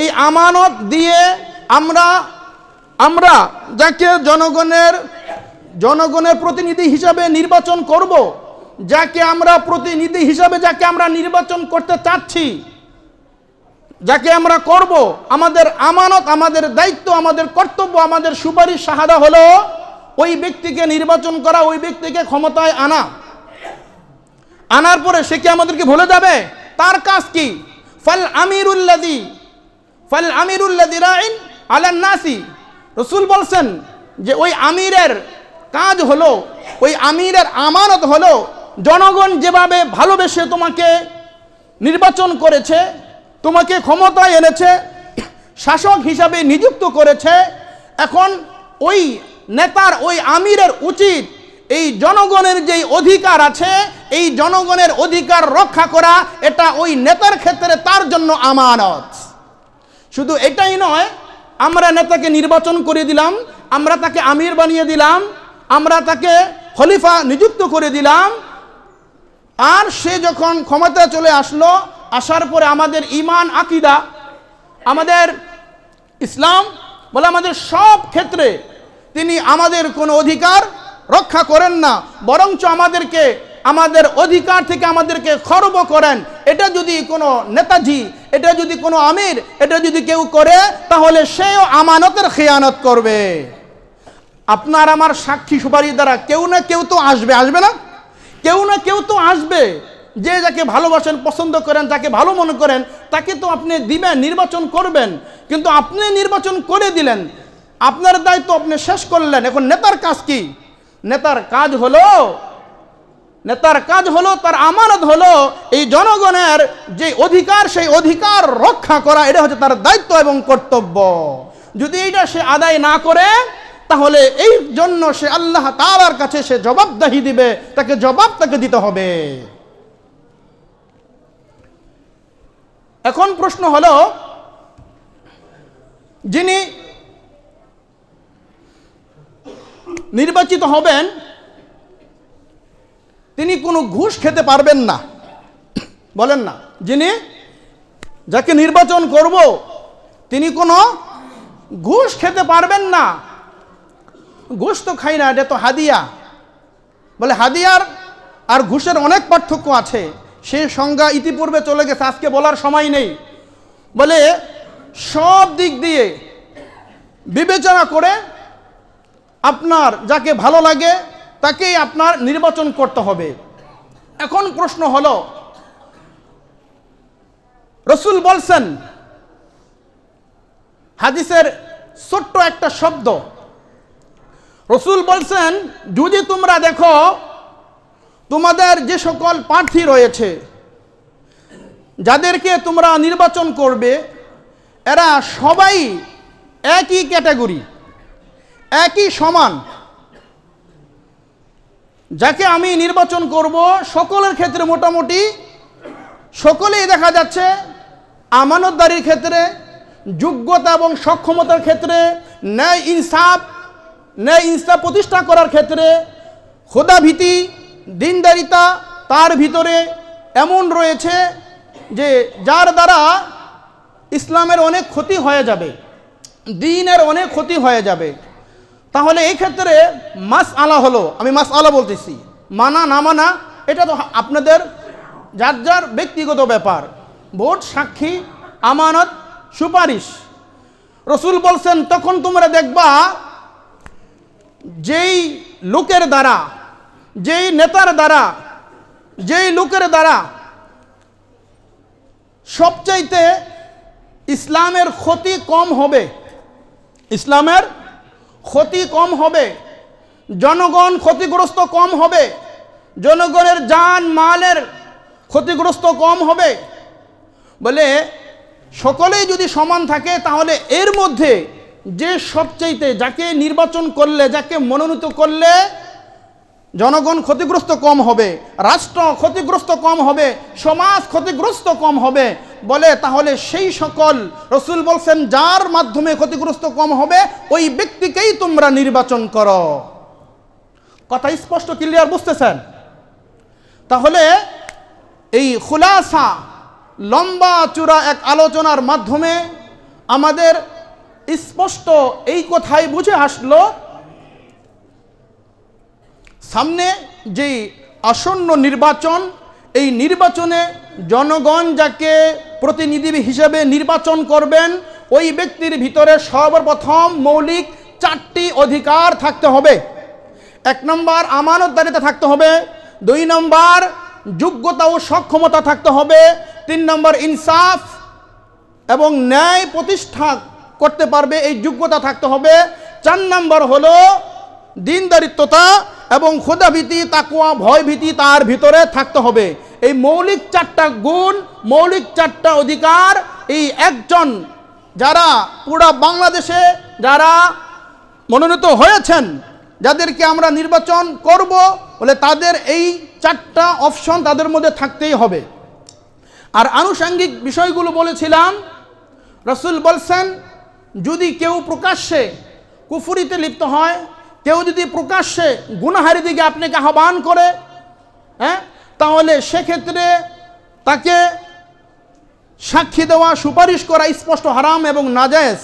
Speaker 1: এই আমানত দিয়ে আমরা যাকে জনগণের প্রতিনিধি হিসাবে নির্বাচন করব, যাকে আমরা প্রতিনিধি হিসাবে যাকে আমরা নির্বাচন করতে চাচ্ছি, যাকে আমরা করব, আমাদের আমানত, আমাদের দায়িত্ব, আমাদের কর্তব্য, আমাদের সুপারিশ শাহাদা হলো ওই ব্যক্তিকে নির্বাচন করা, ওই ব্যক্তিকে ক্ষমতায় আনার পরে সে কি আমাদেরকে ভুলে যাবে? তার কাজ কি? ফাল আমিরুল্লাযী রাইন আলান নাসি। রাসূল বলছেন যে ওই আমিরের কাজ হলো, ওই আমিরের আমানত হলো, জনগণ যেভাবে ভালোবেসে তোমাকে নির্বাচন করেছে, তোমাকে ক্ষমতায় এনেছে, শাসক হিসাবে নিযুক্ত করেছে, এখন ওই নেতার, ওই আমিরের উচিত এই জনগণের যেই অধিকার আছে, এই জনগণের অধিকার রক্ষা করা। এটা ওই নেতার ক্ষেত্রে তার জন্য আমানত। শুধু এটাই নয়, আমরা নেতাকে নির্বাচন করে দিলাম, আমরা তাকে আমির বানিয়ে দিলাম, আমরা তাকে খলিফা নিযুক্ত করে দিলাম, আর সে যখন ক্ষমতায় চলে আসলো, আসার পরে আমাদের ঈমান, আকীদা, আমাদের ইসলাম বলে আমাদের সব ক্ষেত্রে তিনি আমাদের কোনো অধিকার রক্ষা করেন না, বরঞ্চ আমাদেরকে আমাদের অধিকার থেকে আমাদেরকে খর্ব করেন। এটা যদি কোনো নেতাজি, এটা যদি কোনো আমির, এটা যদি কেউ করে, তাহলে সেও আমানতের খেয়ানত করবে। আপনার আমার সাক্ষী সুপারিশ দ্বারা কেউ না কেউ তো আসবে, আসবে না? কেউ না কেউ তো আসবে। যে যাকে ভালোবাসেন, পছন্দ করেন, যাকে ভালো মনে করেন, তাকে তো আপনি দিবেন, নির্বাচন করবেন। কিন্তু আপনি নির্বাচন করে দিলেন, আপনার দায়িত্ব আপনি শেষ করলেন। এখন নেতার কাজ কি? নেতার কাজ হলো তার আমানত হলো এই জনগণের যে অধিকার, সেই অধিকার রক্ষা করা। এটা হচ্ছে তার দায়িত্ব এবং কর্তব্য। যদি এইটা সে আদায় না করে, তাহলে এই জন্য সে আল্লাহ তাআলার কাছে সে জবাবদিহি দিবে, তাকে দিতে হবে। এখন প্রশ্ন হলো, যিনি নির্বাচিত হবেন তিনি কোনো ঘুষ খেতে পারবেন না, বলেন না? যাকে নির্বাচন করব তিনি কোনো ঘুষ খেতে পারবেন না। ঘুষ তো খাই না, এটা তো হাদিয়া। বলে হাদিয়ার আর ঘুষের অনেক পার্থক্য আছে, সেই সংজ্ঞা ইতিপূর্বে চলে গেছে, আজকে বলার সময় নেই। বলে সব দিক দিয়ে বিবেচনা করে আপনার যাকে ভালো লাগে তাকেই আপনার নির্বাচন করতে হবে। এখন প্রশ্ন হলো, রাসূল বলছেন, হাদিসের ছোট্ট একটা শব্দ, রাসূল বলছেন, যদি তোমরা দেখো তোমাদের যে সকল প্রার্থী রয়েছে, যাদেরকে তোমরা নির্বাচন করবে, এরা সবাই একই ক্যাটাগরি, একই সমান। যাকে আমি নির্বাচন করব সকলের ক্ষেত্রে মোটামুটি সকলেই দেখা যাচ্ছে আমানতদারির ক্ষেত্রে, যোগ্যতা এবং সক্ষমতার ক্ষেত্রে, ন্যায় ইনসাফ প্রতিষ্ঠা করার ক্ষেত্রে, খোদাভীতি, দিনদারিতা তার ভিতরে এমন রয়েছে যে যার দ্বারা ইসলামের অনেক ক্ষতি হয়ে যাবে, দ্বীনের অনেক ক্ষতি হয়ে যাবে। তাহলে এই ক্ষেত্রে মাসআলা হলো, আমি মাসআলা বলতেছি, মানা না মানা এটা তো আপনাদের যার যার ব্যক্তিগত ব্যাপার। ভোট, সাক্ষী, আমানত, সুপারিশ। রাসূল বলছেন, তখন তোমরা দেখবা যেই লোকের দ্বারা, যেই নেতার দ্বারা, যেই লোকের দ্বারা সবচাইতে ইসলামের ক্ষতি কম হবে, ইসলামের ক্ষতি কম হবে, জনগণ ক্ষতিগ্রস্ত কম হবে, জনগণের জান মালের ক্ষতিগ্রস্ত কম হবে। বলে সকলেই যদি সমান থাকে, তাহলে এর মধ্যে যে সবচাইতে যাকে নির্বাচন করলে, যাকে মনোনীত করলে জনগণ ক্ষতিগ্রস্ত কম হবে, রাষ্ট্র ক্ষতিগ্রস্ত কম হবে, সমাজ ক্ষতিগ্রস্ত কম হবে, বলে তাহলে সেই সকল, রাসূল বলছেন, যার মাধ্যমে ক্ষতিগ্রস্ত কম হবে ওই ব্যক্তিকেই তোমরা নির্বাচন করো। কথা স্পষ্ট, ক্লিয়ার, বুঝতেছেন? তাহলে এই খুলাসা, লম্বা চূড়া এক আলোচনার মাধ্যমে আমাদের স্পষ্ট এই কথাই বুঝে আসলো, সামনে যেই আসন্ন নির্বাচন, এই নির্বাচনে জনগণ যাকে প্রতিনিধি হিসেবে নির্বাচন করবেন, ওই ব্যক্তির ভিতরে সর্বপ্রথম মৌলিক 4টি অধিকার থাকতে হবে। 1 নম্বর আমানতদারিতা থাকতে হবে, 2 নম্বর যোগ্যতা ও সক্ষমতা থাকতে হবে, 3 নম্বর ইনসাফ এবং ন্যায় প্রতিষ্ঠা করতে পারবে এই যোগ্যতা থাকতে হবে, 4 নম্বর হলো দিনদারিত্বতা এবং খোদাভীতি, তাকওয়া, ভয়ভীতি তার ভিতরে থাকতে হবে। এই মৌলিক 4টা গুণ, মৌলিক 4টা অধিকার এই একজন যারা পুরা বাংলাদেশে যারা মনোনীত হয়েছেন, যাদেরকে আমরা নির্বাচন করব, বলে তাদের এই 4টা অপশন তাদের মধ্যে থাকতেই হবে। আর আনুষঙ্গিক বিষয়গুলো বলেছিলাম, রাসূল বলছেন, যদি কেউ প্রকাশ্যে কুফরিতে লিপ্ত হয়, কেউ যদি প্রকাশ্যে গুনাহের দিকে আপনাকে আহ্বান করে, তাহলে সেক্ষেত্রে তাকে সাক্ষী দেওয়া, সুপারিশ করা স্পষ্ট হারাম এবং নাজায়েজ।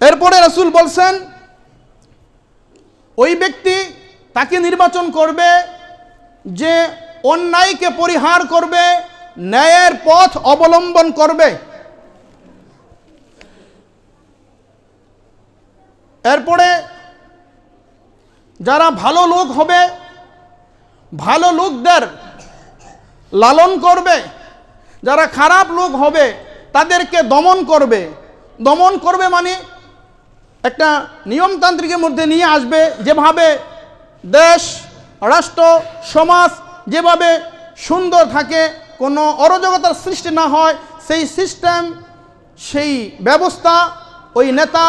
Speaker 1: এরপরে রাসূল বলছেন, ওই ব্যক্তি তাকে নির্বাচন করবে যে অন্যায়কে পরিহার করবে, ন্যায়ের পথ অবলম্বন করবে। এরপরে যারা ভালো লোক হবে, ভালো লোকদের লালন করবে, যারা খারাপ লোক হবে তাদেরকে দমন করবে। দমন করবে মানে একটা নিয়মতান্ত্রিকের মধ্যে নিয়ে আসবে, যেভাবে দেশ, রাষ্ট্র, সমাজ যেভাবে সুন্দর থাকে, কোনো অরাজকতার সৃষ্টি না হয়, সেই সিস্টেম, সেই ব্যবস্থা, ওই নেতা,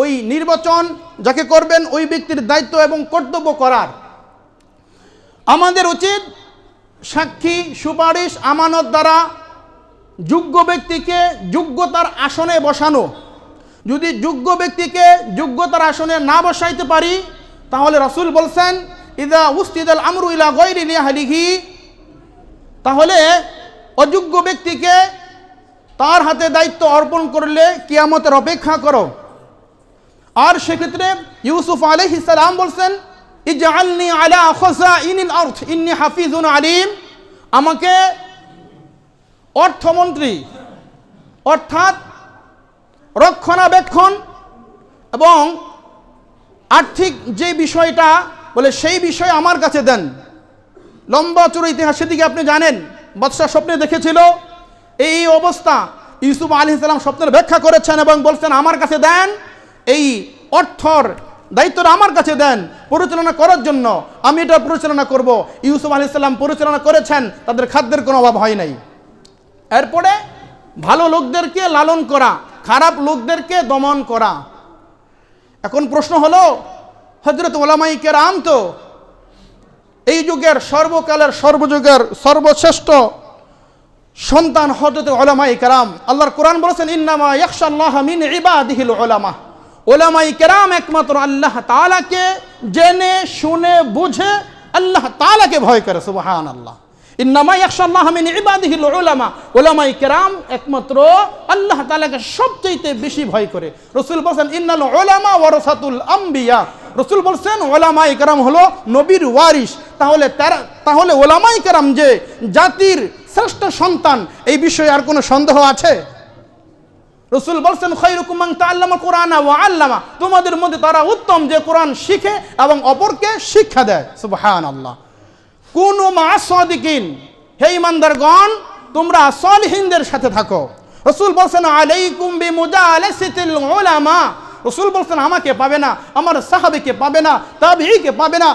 Speaker 1: ওই নির্বাচন যাকে করবেন ওই ব্যক্তির দায়িত্ব এবং কর্তব্য করার। আমাদের উচিত সাক্ষী, সুপারিশ, আমানত দ্বারা যোগ্য ব্যক্তিকে যোগ্যতার আসনে বসানো। যদি যোগ্য ব্যক্তিকে যোগ্যতার আসনে না বসাইতে পারি, তাহলে রাসূল বলছেন ইদা উস্তিদাল আমরু ইলা গায়রি লিআহলিহি, তাহলে অযোগ্য ব্যক্তিকে তার হাতে দায়িত্ব অর্পণ করলে কিয়ামতের অপেক্ষা করো। আর সেক্ষেত্রে ইউসুফ আলাইহিস সালাম বলছেন ইজআলনি আলা খাযাইনিল আরদ ইন্নী হাফিজুন আলিম, আমাকে অর্থমন্ত্রী অর্থাৎ রক্ষণাবেক্ষণ এবং আর্থিক যে বিষয়টা বলে সেই বিষয় আমার কাছে দেন। লম্বা চূড়া ইতিহাস সেদিকে আপনি জানেন, বাদশাহ স্বপ্নে দেখেছিল এই অবস্থা, ইউসুফ আলাইহিস সালাম স্বপ্নের ব্যাখ্যা করেছেন এবং বলছেন আমার কাছে দেন, এই অর্থর দায়িত্বটা আমার কাছে দেন পরিচালনা করার জন্য, আমি এটা পরিচালনা করব। ইউসুফ আলাইহিস সালাম পরিচালনা করেছেন, তাদের খাদ্যের কোনো অভাব হয় নাই। এরপরে ভালো লোকদেরকে লালন করা, খারাপ লোকদেরকে দমন করা। এখন প্রশ্ন হলো, হযরত উলামায়ে কেরাম তো এই যুগের সর্বকালের সর্বযুগের সর্বশ্রেষ্ঠ সন্তান হযরত উলামায়ে কেরাম। আল্লাহর কোরআন বলেছেন ইন্নামা ইয়াখশাল্লাহা মিন ইবাদিহিল উলামা, উলামায়ে কেরাম একমাত্র আল্লাহ তাআলাকে জেনে শুনে বুঝে আল্লাহ তাআলাকে ভয় করে। সুবহানাল্লাহ। ইন্নামা ইয়াখশাল্লাহা মিন ইবাদিহিল উলামা, উলামায়ে কেরাম একমাত্র আল্লাহ তাআলাকে সবচেয়ে বেশি ভয় করে। রাসূল বলেন ইন্নাল উলামা ওয়ারাসাতুল আম্বিয়া, রাসূল বলেন উলামায়ে কেরাম হলো নবীর ওয়ারিস। তাহলে উলামায়ে কেরাম যে জাতির শ্রেষ্ঠ সন্তান, এই বিষয়ে আর কোনো সন্দেহ আছে? রাসূল বলেন খায়রুকুম মান তাআল্লামা কুরআনা ওয়া আল্লামা, তোমাদের মধ্যে তারা উত্তম যে কোরআন শিখে এবং অপরকে শিক্ষা দেয়। সুবহানাল্লাহ। কুনু মা'আস সাদিকিন, হে ঈমানদারগণ তোমরা সালিহিনদের সাথে থাকো। রাসূল বলেন আলাইকুম বিমুজালাসাতিল উলামা, রাসূল বলেন আমাকে পাবে না, আমার সাহাবীকে পাবে না, তাবিঈকে পাবে না,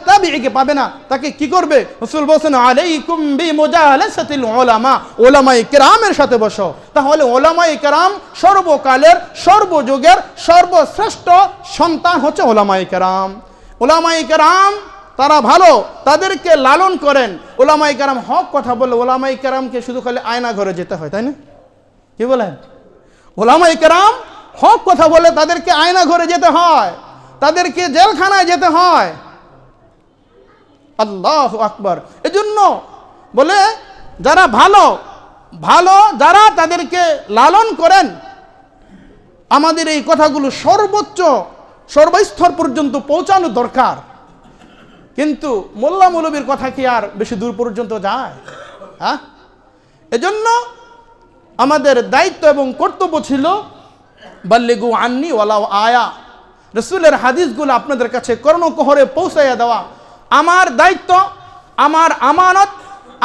Speaker 1: তাবিঈকে পাবে না, তাকে কি করবে? রাসূল বলেন আলাইকুম বিমুজালাসাতিল উলামা, উলামায়ে কেরামের সাথে বসো। তাহলে উলামায়ে কেরাম সর্বকালের সর্বযুগের সর্বশ্রেষ্ঠ সন্তান হচ্ছে উলামায়ে কেরাম। উলামায়ে কেরাম তারা ভালো, তাদেরকে লালন করেন। উলামায়ে কেরাম হক কথা বলে, উলামায়ে কেরামকে শুধু খালি আয়না ঘরে যেতে হয়, তাই না? কি বলেন? উলামায়ে কেরাম হক কথা বলে তাদেরকে আয়না ঘরে যেতে হয়, তাদেরকে জেলখানায় যেতে হয়। আল্লাহু আকবার। এজন্য বলে যারা ভালো যারা তাদেরকে লালন করেন, আমাদের এই কথাগুলো সর্বস্তর পর্যন্ত পৌঁছানো দরকার। কিন্তু মোল্লা মৌলবীর কথা কি আর বেশি দূর পর্যন্ত যায়? হ্যাঁ, এজন্য আমাদের দায়িত্ব এবং কর্তব্য ছিল বাল্লিগু আন্নি ওয়ালাউ আয়া, রাসূলের হাদিসগুলো আপনাদের কাছে কর্ণকহরে পৌঁছাইয়া দেওয়া আমার দায়িত্ব, আমার আমানত।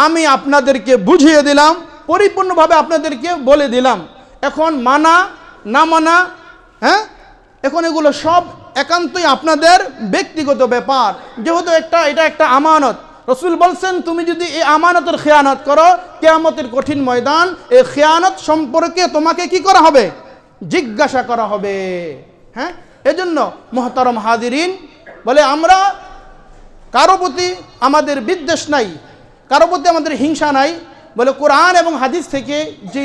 Speaker 1: আমি আপনাদেরকে বুঝিয়ে দিলাম, পরিপূর্ণভাবে আপনাদেরকে বলে দিলাম। এখন মানা না মানা, হ্যাঁ, এখন এগুলো সব একান্তই আপনাদের ব্যক্তিগত ব্যাপার। যেহেতু এটা একটা আমানত, রাসূল বলছেন তুমি যদি এই আমানতের খেয়ানত করো, কিয়ামতের কঠিন ময়দান এই খেয়ানত সম্পর্কে তোমাকে কি করা হবে? জিজ্ঞাসা করা হবে। হ্যাঁ, এজন্য মুহতারাম হাজিরিন, বলে আমরা কারো প্রতি আমাদের বিদ্বেষ নাই, কারো প্রতি আমাদের হিংসা নাই। বলে কোরআন এবং হাদিস থেকে যে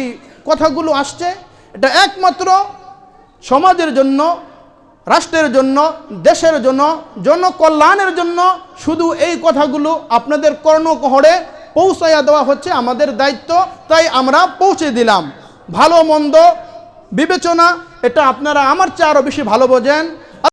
Speaker 1: কথাগুলো আসছে এটা একমাত্র সমাজের জন্য, রাষ্ট্রের জন্য, দেশের জন্য, জনকল্যাণের জন্য। শুধু এই কথাগুলো আপনাদের কর্ণকহরে পৌঁছাইয়া দেওয়া হচ্ছে আমাদের দায়িত্ব, তাই আমরা পৌঁছে দিলাম। ভালো মন্দ বিবেচনা এটা আপনারা আমার চেয়ে আরও বেশি ভালো বোঝেন।